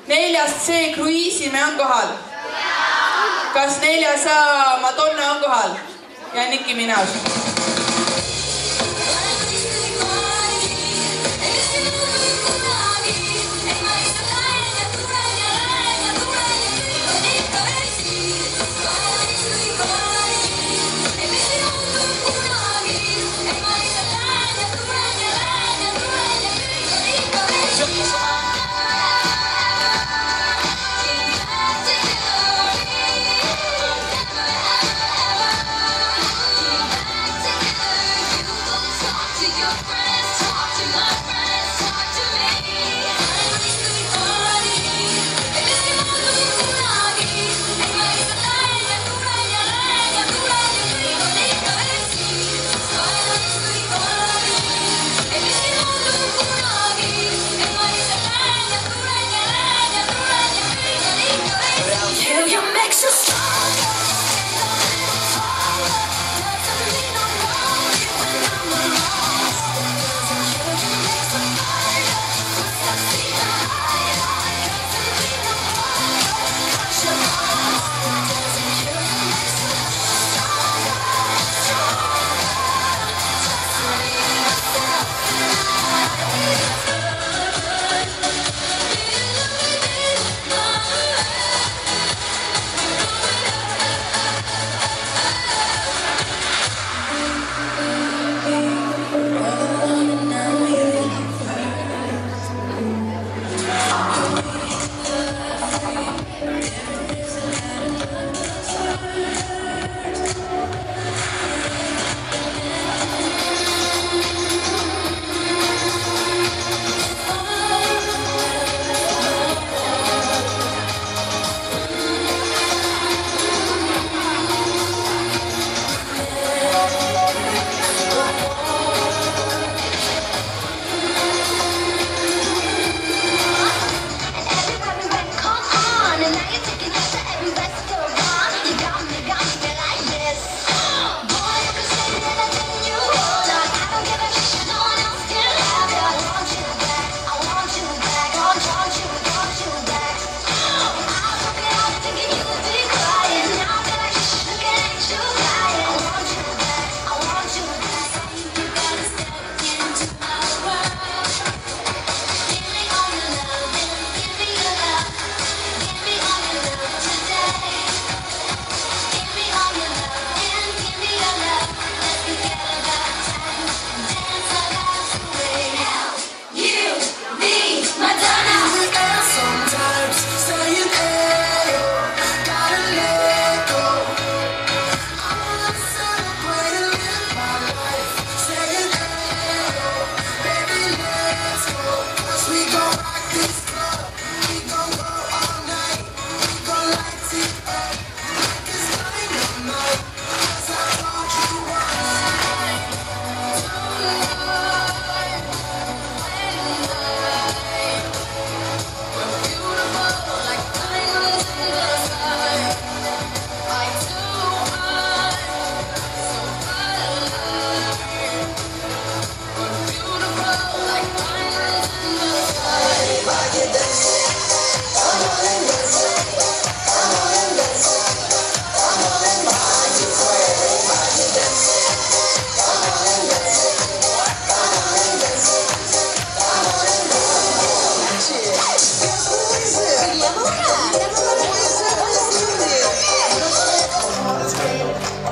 4. C. Kruiisimäe on kohal? Kas 4. A. Madonna on kohal? Ja Nicki Minaj.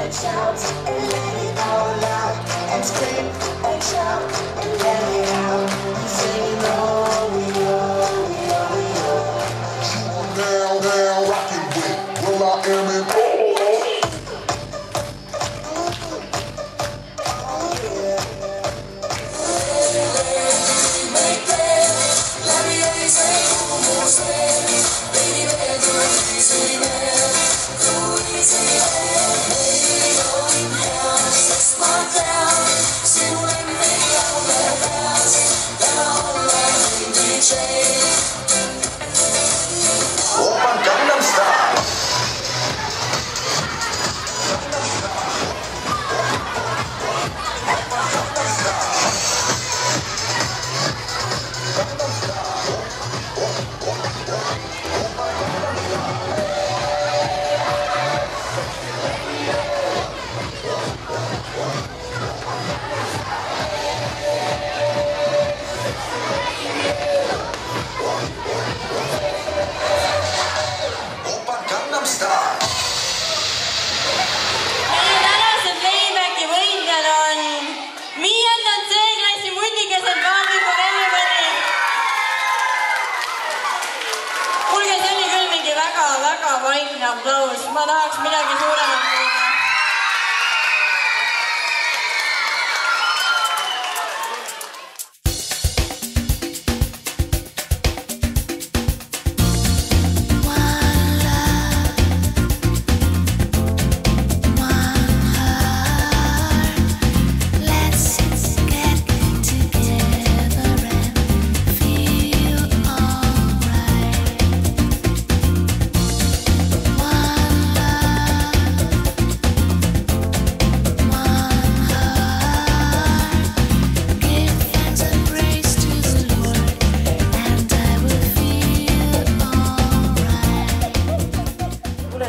and shout and let it all out, and scream and shout and let it out, singing oh we oh we oh we oh. Down, down, rockin' with Will I Am in. Open Gangnam Style. Väga vaikne aplaus. Ma tahaks midagi suuremat kuulda.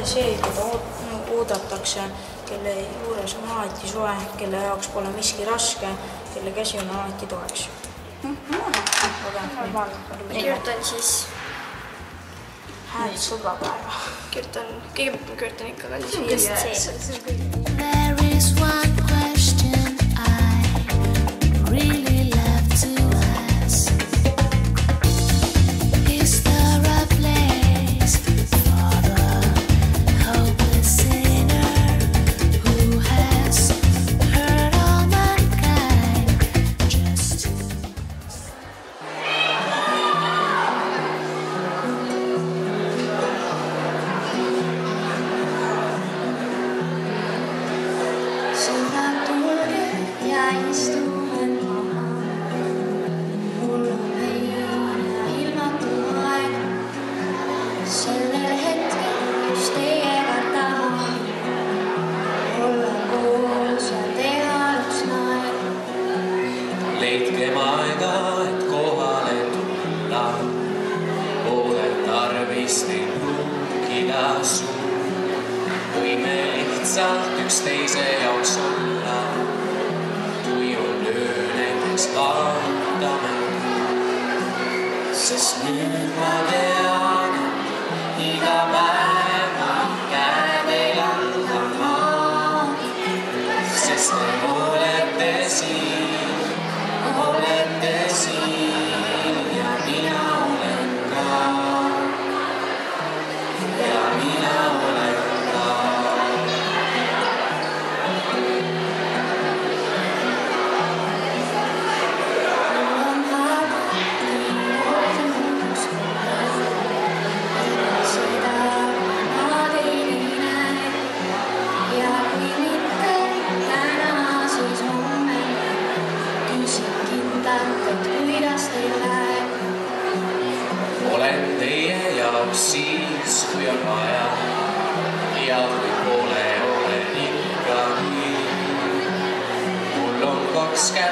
See, keda oodatakse, kelle juures on alati soe, kelle jaoks pole miski raske, kelle käsi on alati toeks. Kirjutan siis Hääd sõbrapäeva. Kõigepealt ma kirjutan ikka ka siis There is one question I really love to ask. Is there a place for the hopeless sinner who has hurt all mankind just to... Leidkem aega, et kohale tulla, pole tarvis neil pruukida suu. Võime lihtsalt üksteise jaoks olla, kui on öö näiteks kaotame. Sest nüüd ma tean, iga päev ma käed ei landa maa, sest te olete siin. Olete siin ja mina olen ka. Ja mina olen ka. On halb, nii ootamus seda ma teini näen. Ja kui mitte täna, siis homme küsin kindlalt, et kuidas teil läheb. Olen teie jaoks siis, kui on vaja. Ja kui pole, olen ikka nii. Mul on 2 kätt.